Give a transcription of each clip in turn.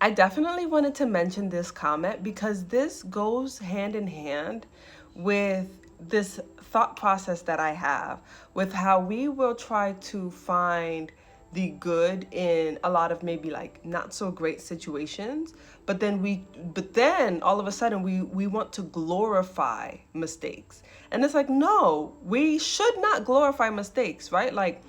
I definitely wanted to mention this comment because this goes hand in hand with this thought process that I have with how we will try to find the good in a lot of maybe like not so great situations, but then all of a sudden we want to glorify mistakes. And it's like, no, we should not glorify mistakes, right? Like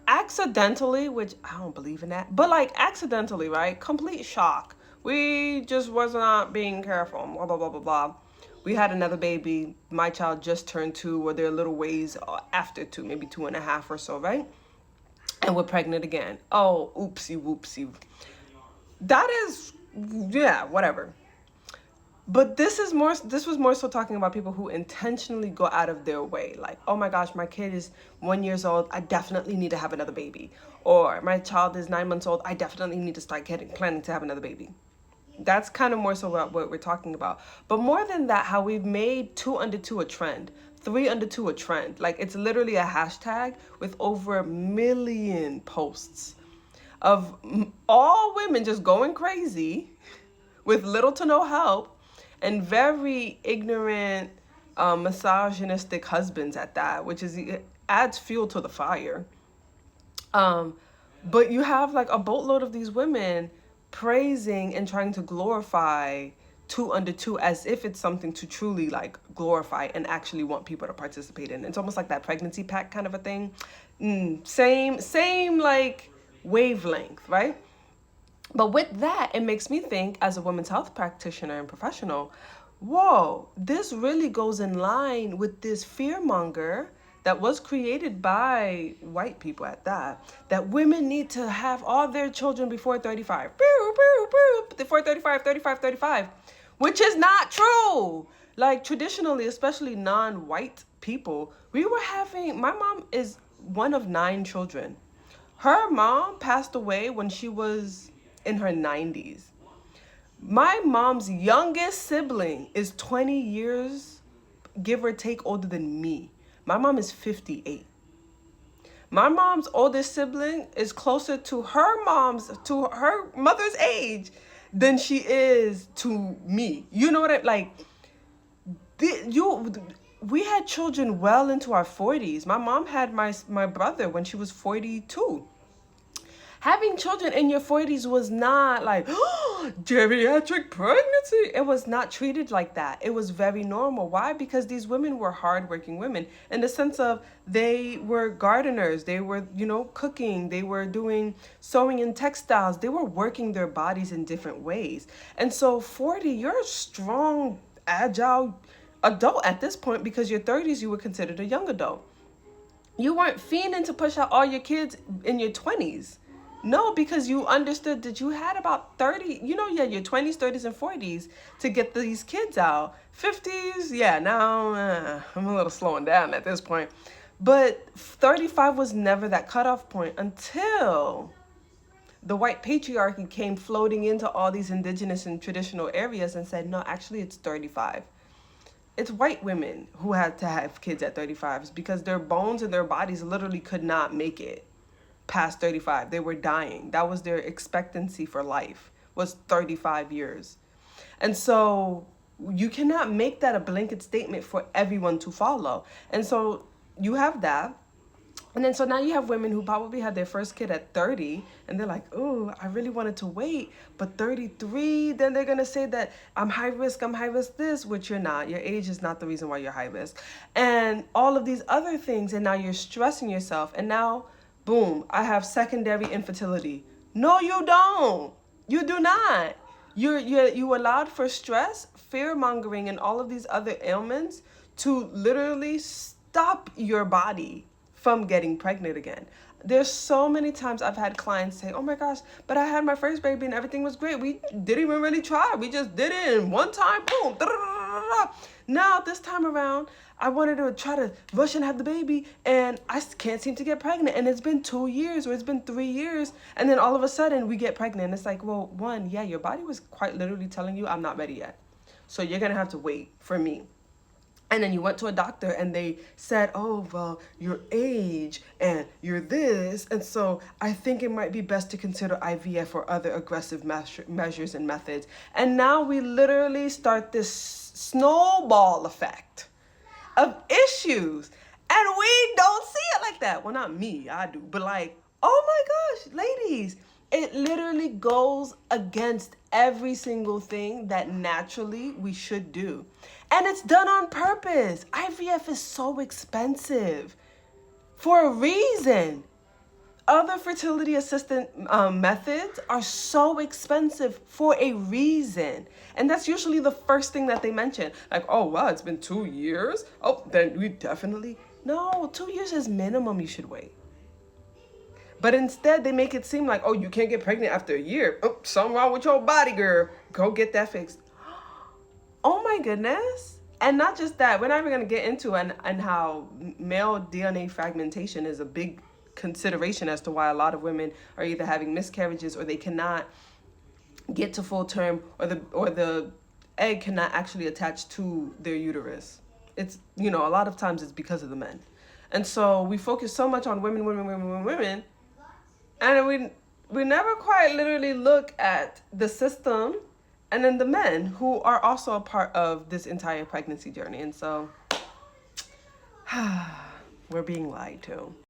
accidentally, which I don't believe in that, but like accidentally, right? Complete shock. We just was not being careful, blah, blah, blah, blah, blah. We had another baby. My child just turned 2, or they're a little ways after 2, maybe 2.5 or so, right? And we're pregnant again. Oh, oopsie, whoopsie. That is, yeah, whatever. But this was more so talking about people who intentionally go out of their way. Like, oh my gosh, my kid is 1 years old. I definitely need to have another baby. Or my child is 9 months old. I definitely need to start planning to have another baby. That's kind of more so what we're talking about. But more than that, how we've made 2 under 2 a trend. 3 under 2 a trend. Like it's literally a hashtag with over 1 million posts of all women just going crazy with little to no help and very ignorant, misogynistic husbands at that, which is it adds fuel to the fire. Um, but you have like a boatload of these women praising and trying to glorify 2 under 2 as if it's something to truly like glorify and actually want people to participate in. It's almost like that pregnancy pack kind of a thing. Same like wavelength, right? But with that, it makes me think as a women's health practitioner and professional, whoa, this really goes in line with this fear monger that was created by white people at that, that women need to have all their children before 35. Before 35, 35, 35, which is not true. Like traditionally, especially non-white people, my mom is one of 9 children. Her mom passed away when she was in her 90s. My mom's youngest sibling is 20 years, give or take, older than me. My mom is 58. My mom's oldest sibling is closer to her mother's age than she is to me. You know what I like? You we had children well into our 40s. My mom had my brother when she was 42. Having children in your 40s was not like geriatric pregnancy. It was not treated like that. It was very normal. Why? Because these women were hardworking women in the sense of they were gardeners, they were, cooking, they were doing sewing and textiles, they were working their bodies in different ways. And so 40, you're a strong, agile adult at this point because your 30s you were considered a young adult. You weren't fiending to push out all your kids in your 20s. No, because you understood that you had about 30, your 20s, 30s, and 40s to get these kids out. 50s, yeah, now I'm a little slowing down at this point. But 35 was never that cutoff point until the white patriarchy came floating into all these indigenous and traditional areas and said, no, actually it's 35. It's white women who had to have kids at 35 because their bones and their bodies literally could not make it past 35. They were dying. That was their expectancy for life, was 35 years. And so you cannot make that a blanket statement for everyone to follow. And so you have that. And then so now you have women who probably had their first kid at 30 and they're like, oh, I really wanted to wait. But 33, then they're going to say that I'm high risk this, which you're not. Your age is not the reason why you're high risk. And all of these other things. And now you're stressing yourself. And now, boom, I have secondary infertility. No, you don't. You do not. You allowed for stress, fear mongering, and all of these other ailments to literally stop your body from getting pregnant again. There's so many times I've had clients say, oh my gosh, but I had my first baby and everything was great. We didn't even really try. We just did it in one time, boom. Now this time around, I wanted to try to rush and have the baby and I can't seem to get pregnant. And it's been 2 years or it's been 3 years. And then all of a sudden we get pregnant. It's like, well, one, your body was quite literally telling you I'm not ready yet. So you're going to have to wait for me. and then you went to a doctor and they said, oh, well, your age and you're this. And so I think it might be best to consider IVF or other aggressive measures and methods. And now we literally start this snowball effect of issues. And we don't see it like that. Well, not me, I do. But like, oh my gosh, ladies, it literally goes against every single thing that naturally we should do. And it's done on purpose. IVF is so expensive for a reason. Other fertility assistant methods are so expensive for a reason. And that's usually the first thing that they mention. Like, oh, wow, it's been 2 years. Oh, then we definitely... No, 2 years is minimum you should wait. But instead, they make it seem like, oh, you can't get pregnant after a year. Oh, something wrong with your body, girl. Go get that fixed. Oh my goodness. And not just that, we're not even going to get into and how male DNA fragmentation is a big consideration as to why a lot of women are either having miscarriages or they cannot get to full term, or the egg cannot actually attach to their uterus. It's, a lot of times it's because of the men. And so we focus so much on women, and we never quite literally look at the system and then the men who are also a part of this entire pregnancy journey. And so we're being lied to.